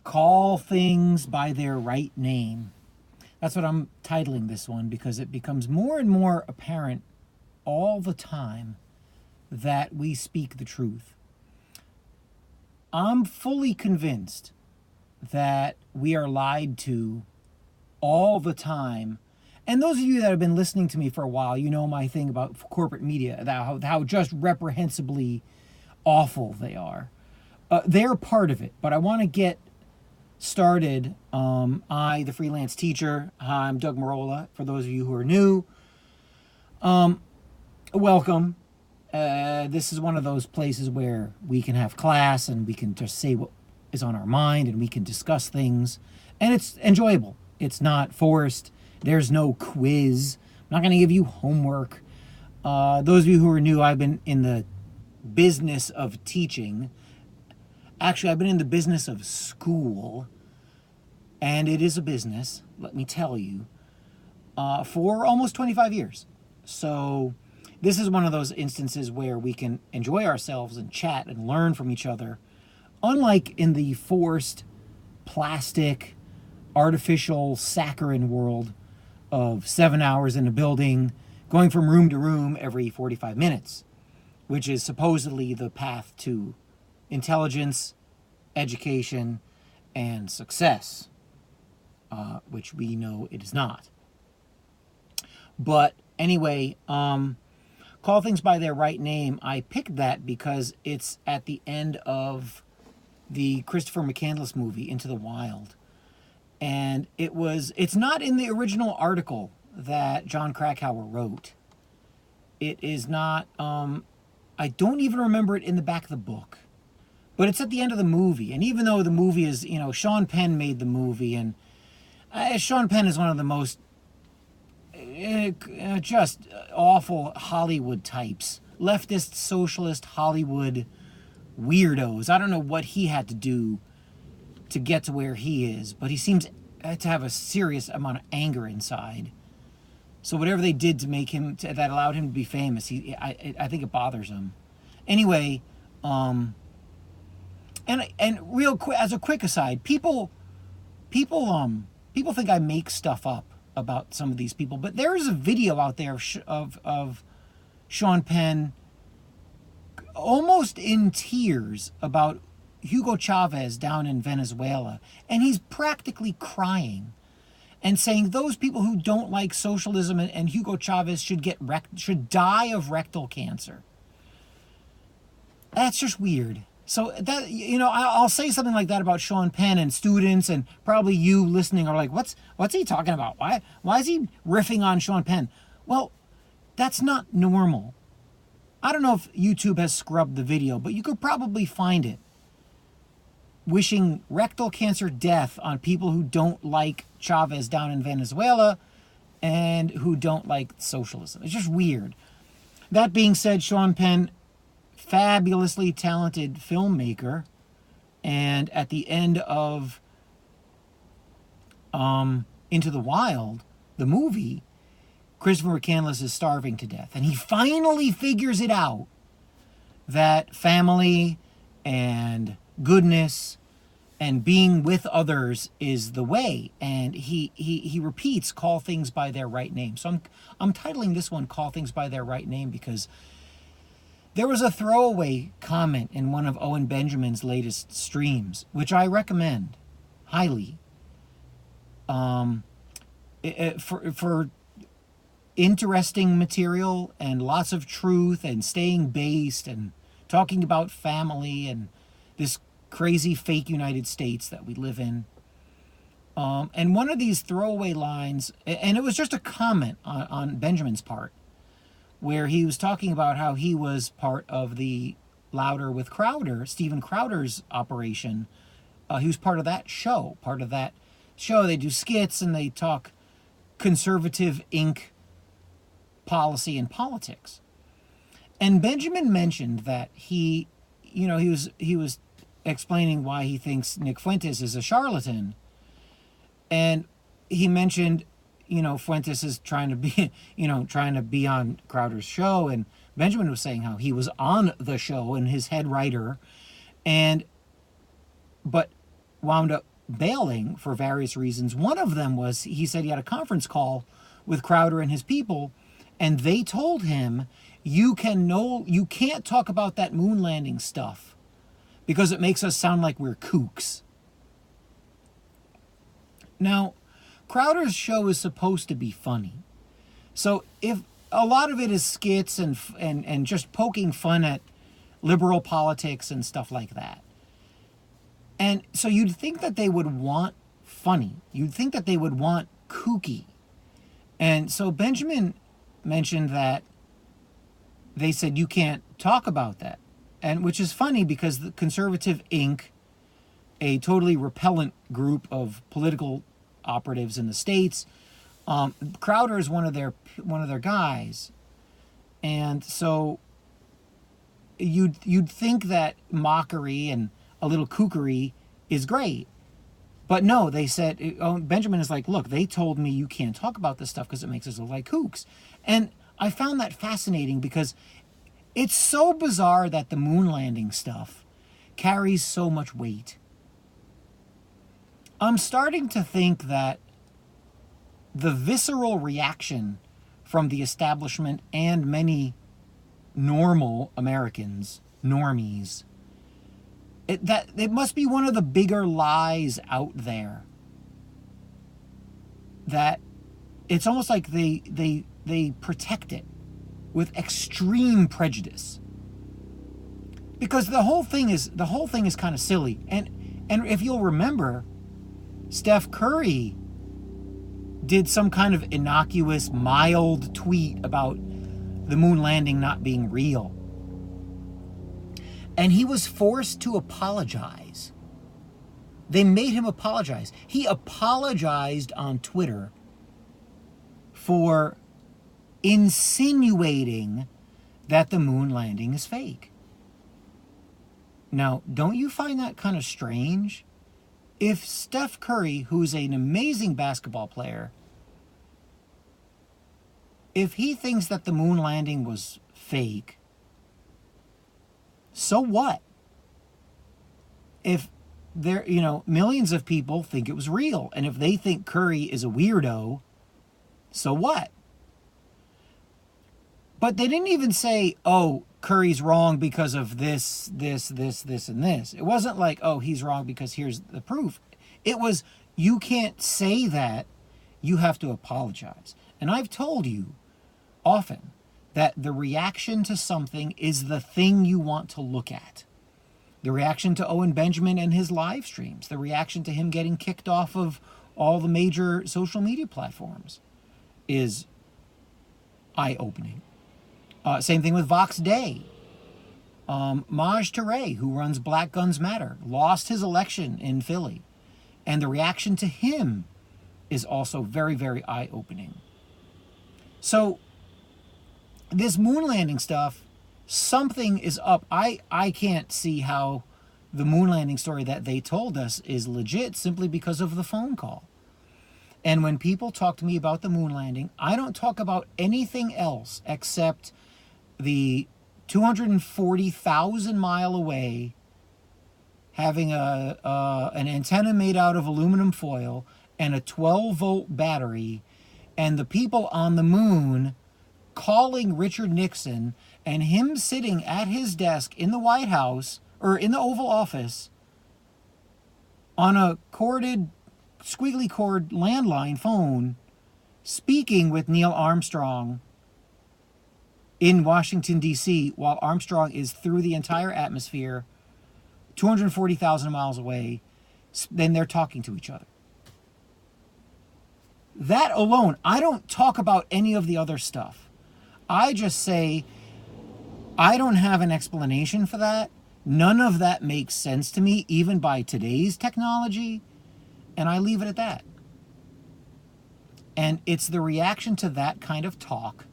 Call things by their right name. That's what I'm titling this one because it becomes more and more apparent all the time that we speak the truth. I'm fully convinced that we are lied to all the time. And those of you that have been listening to me for a while, you know my thing about corporate media, how just reprehensibly awful they are. They're part of it, but I want to get started. The freelance teacher. Hi, I'm Doug Marola. For those of you who are new, welcome. This is one of those places where we can have class and we can just say what is on our mind and we can discuss things, and it's enjoyable. It's not forced. There's no quiz. I'm not going to give you homework. Those of you who are new, I've been in the business of teaching. Actually, I've been in the business of school, and it is a business, let me tell you, for almost 25 years. So this is one of those instances where we can enjoy ourselves and chat and learn from each other, unlike in the forced, plastic, artificial, saccharine world of 7 hours in a building, going from room to room every 45 minutes, which is supposedly the path to intelligence, education, and success, which we know it is not. But anyway, call things by their right name. I picked that because it's at the end of the Christopher McCandless movie, Into the Wild. And it's not in the original article that John Krakauer wrote. It is not, I don't even remember it in the back of the book. But it's at the end of the movie. And even though the movie is, Sean Penn made the movie, and Sean Penn is one of the most just awful Hollywood types. Leftist, socialist Hollywood weirdos. I don't know what he had to do to get to where he is, but he seems to have a serious amount of anger inside. So whatever they did to make him, that allowed him to be famous, I think it bothers him. Anyway, and real quick, as a quick aside, people think I make stuff up about some of these people, but there is a video out there of Sean Penn almost in tears about Hugo Chavez down in Venezuela, and he's practically crying and saying those people who don't like socialism and Hugo Chavez should die of rectal cancer. That's just weird. So that, I'll say something like that about Sean Penn, and students and probably you listening are like, what's he talking about? Why is he riffing on Sean Penn? Well, that's not normal. I don't know if YouTube has scrubbed the video, but you could probably find it. Wishing rectal cancer death on people who don't like Chavez down in Venezuela and who don't like socialism. It's just weird. That being said, Sean Penn, fabulously talented filmmaker, and at the end of Into the Wild, the movie, Christopher McCandless is starving to death, and he finally figures it out that family and goodness and being with others is the way, and he repeats call things by their right name. So I'm titling this one Call Things by Their Right Name because there was a throwaway comment in one of Owen Benjamin's latest streams, which I recommend highly, for interesting material and lots of truth and staying based and talking about family and this crazy fake United States that we live in. And one of these throwaway lines, and it was just a comment on Benjamin's part, where he was talking about how he was part of the Louder with Crowder, Steven Crowder's operation. He was part of that show. They do skits and they talk conservative Inc. policy and politics. And Benjamin mentioned that he was explaining why he thinks Nick Fuentes is a charlatan. And he mentioned, Fuentes is trying to be on Crowder's show. And Benjamin was saying how he was on the show and his head writer, but wound up bailing for various reasons. One of them was he said he had a conference call with Crowder and his people, and they told him, you can't talk about that moon landing stuff because it makes us sound like we're kooks. Now, Crowder's show is supposed to be funny. So if a lot of it is skits and just poking fun at liberal politics and stuff like that. And so you'd think that they would want funny. You'd think that they would want kooky. And so Benjamin mentioned that they said you can't talk about that. And which is funny because the Conservative Inc., a totally repellent group of political operatives in the States, Crowder is one of their guys. And so you'd think that mockery and a little kookery is great. But no, they said, Benjamin is like, look, they told me you can't talk about this stuff because it makes us look like kooks. And I found that fascinating because it's so bizarre that the moon landing stuff carries so much weight. I'm starting to think that the visceral reaction from the establishment and many normal Americans, normies, it must be one of the bigger lies out there. That it's almost like they protect it with extreme prejudice. Because the whole thing is kind of silly. And if you'll remember, Steph Curry did some kind of innocuous, mild tweet about the moon landing not being real. And he was forced to apologize. They made him apologize. He apologized on Twitter for insinuating that the moon landing is fake. Now, don't you find that kind of strange? If Steph Curry, who's an amazing basketball player, if he thinks that the moon landing was fake, so what? If millions of people think it was real, and if they think Curry is a weirdo, so what? But they didn't even say, oh, Curry's wrong because of this, and this. It wasn't like, oh, he's wrong because here's the proof. It was, you can't say that, you have to apologize. And I've told you often that the reaction to something is the thing you want to look at. The reaction to Owen Benjamin and his live streams, the reaction to him getting kicked off of all the major social media platforms is eye-opening. Same thing with Vox Day. Maj Touré, who runs Black Guns Matter, lost his election in Philly. And the reaction to him is also very, very eye-opening. So this moon landing stuff, something is up. I can't see how the moon landing story that they told us is legit simply because of the phone call. And when people talk to me about the moon landing, I don't talk about anything else except the 240,000 mile away having an antenna made out of aluminum foil and a 12-volt battery, and the people on the moon calling Richard Nixon, and him sitting at his desk in the White House, or in the Oval Office, on a corded, squiggly cord landline phone, speaking with Neil Armstrong in Washington, D.C., while Armstrong is through the entire atmosphere, 240,000 miles away, then they're talking to each other. That alone, I don't talk about any of the other stuff. I just say, I don't have an explanation for that. None of that makes sense to me, even by today's technology, and I leave it at that. And it's the reaction to that kind of talk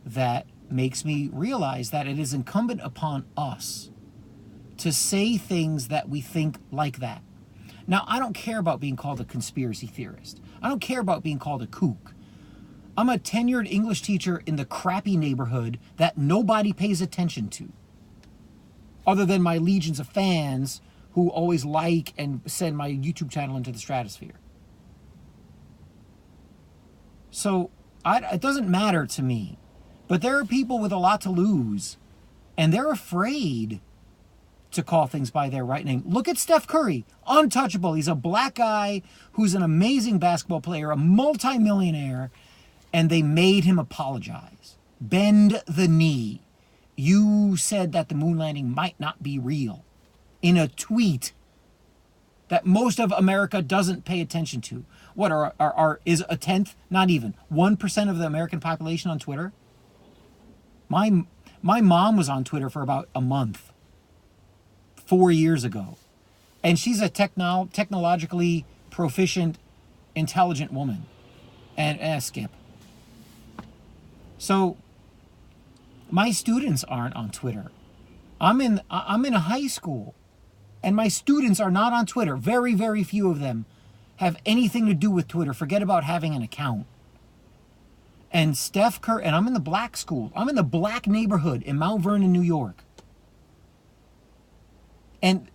that makes me realize that it is incumbent upon us to say things that we think like that. Now, I don't care about being called a conspiracy theorist. I don't care about being called a kook. I'm a tenured English teacher in the crappy neighborhood that nobody pays attention to, other than my legions of fans who always like and send my YouTube channel into the stratosphere. So it doesn't matter to me. But there are people with a lot to lose, and they're afraid to call things by their right name. Look at Steph Curry, untouchable. He's a black guy who's an amazing basketball player, a multimillionaire, and they made him apologize. Bend the knee. You said that the moon landing might not be real in a tweet that most of America doesn't pay attention to. What is a tenth, not even 1% of the American population on Twitter? My mom was on Twitter for about a month 4 years ago, and she's a technologically proficient, intelligent woman, and Skip. So my students aren't on Twitter. I'm in a high school, and my students are not on Twitter. Very, very few of them have anything to do with Twitter. Forget about having an account. And Steph Curry, and I'm in the black school. I'm in the black neighborhood in Mount Vernon, New York. And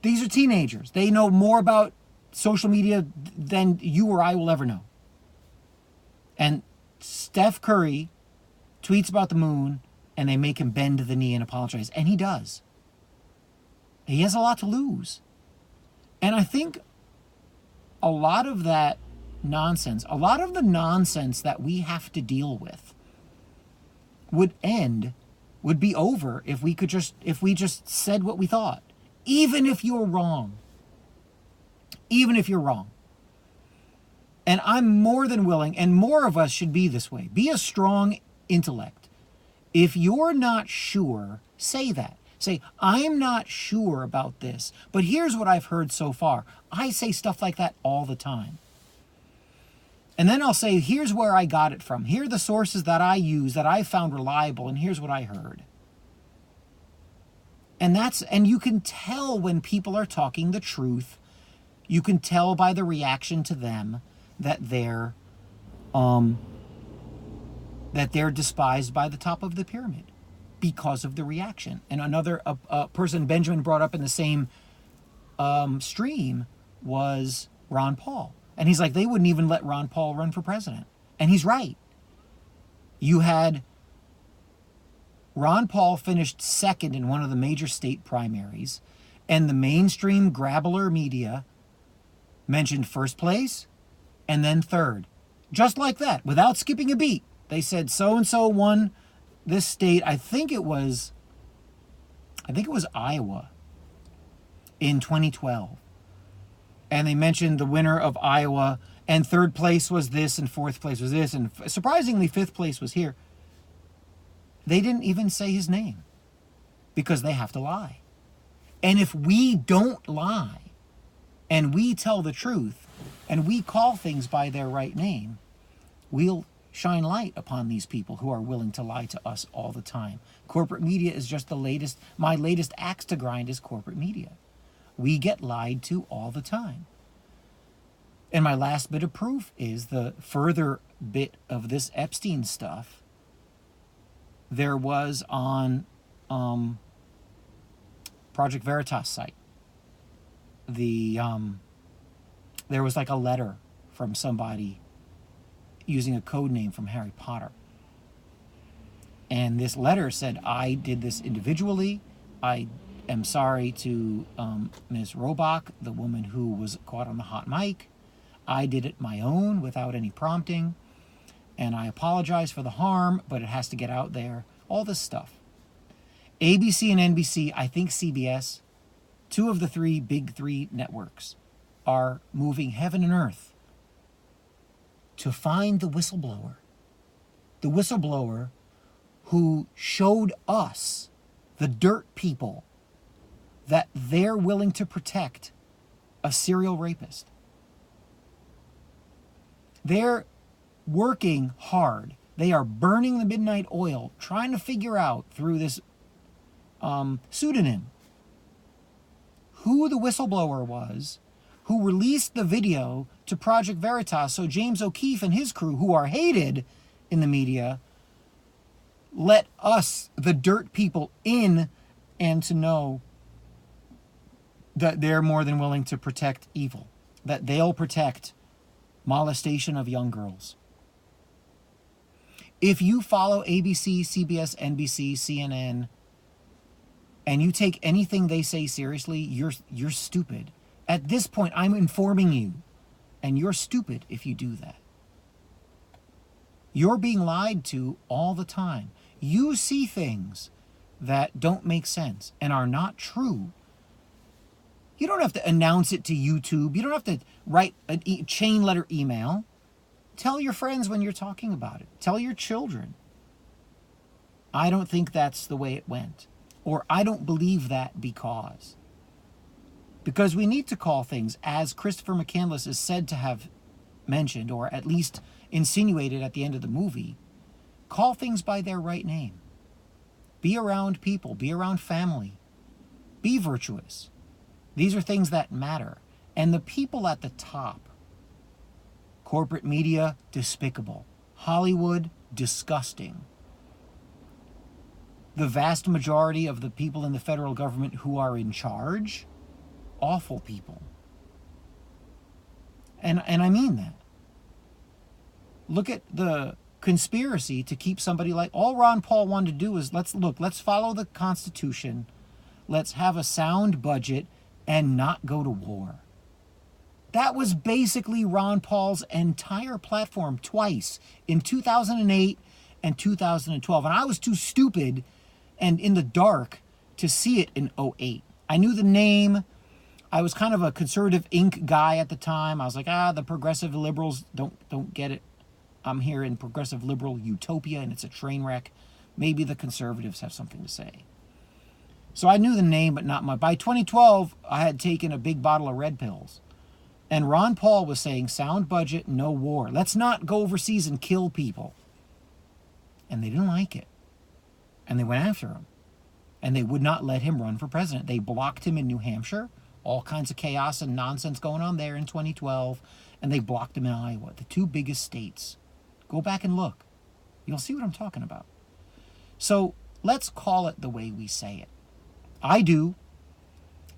these are teenagers. They know more about social media than you or I will ever know. And Steph Curry tweets about the moon, and they make him bend the knee and apologize. And he does. He has a lot to lose. And I think a lot of that nonsense, a lot of the nonsense that we have to deal with would be over if we just said what we thought. Even if you're wrong. Even if you're wrong. And I'm more than willing, and more of us should be this way. Be a strong intellect. If you're not sure, say that. Say, I'm not sure about this, but here's what I've heard so far. I say stuff like that all the time. And then I'll say, here's where I got it from. Here are the sources that I use that I found reliable, and here's what I heard. And you can tell when people are talking the truth. You can tell by the reaction to them that they're despised by the top of the pyramid because of the reaction. And another person Benjamin brought up in the same stream was Ron Paul. And he's like, they wouldn't even let Ron Paul run for president. And he's right. You had Ron Paul finished second in one of the major state primaries, and the mainstream grabbler media mentioned first place and then third. Just like that, without skipping a beat. They said so-and-so won this state. I think it was Iowa in 2012. And they mentioned the winner of Iowa, and third place was this, and fourth place was this, and surprisingly, fifth place was here. They didn't even say his name because they have to lie. And if we don't lie and we tell the truth and we call things by their right name, we'll shine light upon these people who are willing to lie to us all the time. Corporate media is just my latest axe to grind is corporate media. We get lied to all the time. And my last bit of proof is the further bit of this Epstein stuff. There was on Project Veritas site. There was like a letter from somebody using a code name from Harry Potter. And this letter said, I did this individually. I am sorry to Ms. Robach, the woman who was caught on the hot mic. I did it my own without any prompting. And I apologize for the harm, but it has to get out there. All this stuff. ABC and NBC, I think CBS, two of the big three networks, are moving heaven and earth to find the whistleblower. The whistleblower who showed us, the dirt people, that they're willing to protect a serial rapist. They're working hard. They are burning the midnight oil, trying to figure out through this pseudonym who the whistleblower was who released the video to Project Veritas so James O'Keefe and his crew, who are hated in the media, let us, the dirt people, in and to know that they're more than willing to protect evil, that they'll protect molestation of young girls. If you follow ABC, CBS, NBC, CNN, and you take anything they say seriously, you're stupid. At this point, I'm informing you, and you're stupid if you do that. You're being lied to all the time. You see things that don't make sense and are not true. You don't have to announce it to YouTube. You don't have to write a chain letter email. Tell your friends when you're talking about it. Tell your children. I don't think that's the way it went. Or I don't believe that because. Because we need to call things, as Christopher McCandless is said to have mentioned, or at least insinuated at the end of the movie, call things by their right name. Be around people. Be around family. Be virtuous. These are things that matter. And the people at the top, corporate media, despicable. Hollywood, disgusting. The vast majority of the people in the federal government who are in charge, awful people. And I mean that. Look at the conspiracy to keep somebody like, all Ron Paul wanted to do is, let's follow the Constitution, let's have a sound budget, and not go to war. That was basically Ron Paul's entire platform twice, in 2008 and 2012. And I was too stupid and in the dark to see it in 2008. I knew the name. I was kind of a conservative Inc. guy at the time. I was like, the progressive liberals don't get it. I'm here in progressive liberal utopia, and it's a train wreck. Maybe the conservatives have something to say. So I knew the name, but not much. By 2012, I had taken a big bottle of red pills. And Ron Paul was saying, sound budget, no war. Let's not go overseas and kill people. And they didn't like it. And they went after him. And they would not let him run for president. They blocked him in New Hampshire. All kinds of chaos and nonsense going on there in 2012. And they blocked him in Iowa, the two biggest states. Go back and look. You'll see what I'm talking about. So let's call it the way we say it. I do.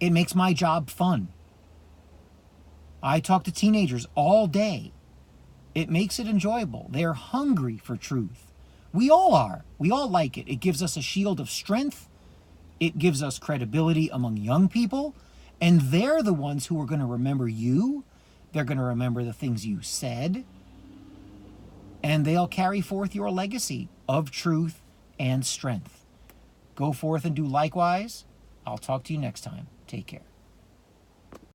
It makes my job fun. I talk to teenagers all day. It makes it enjoyable. They're hungry for truth. We all are. We all like it. It gives us a shield of strength. It gives us credibility among young people. And they're the ones who are going to remember you. They're going to remember the things you said. And they'll carry forth your legacy of truth and strength. Go forth and do likewise. I'll talk to you next time. Take care.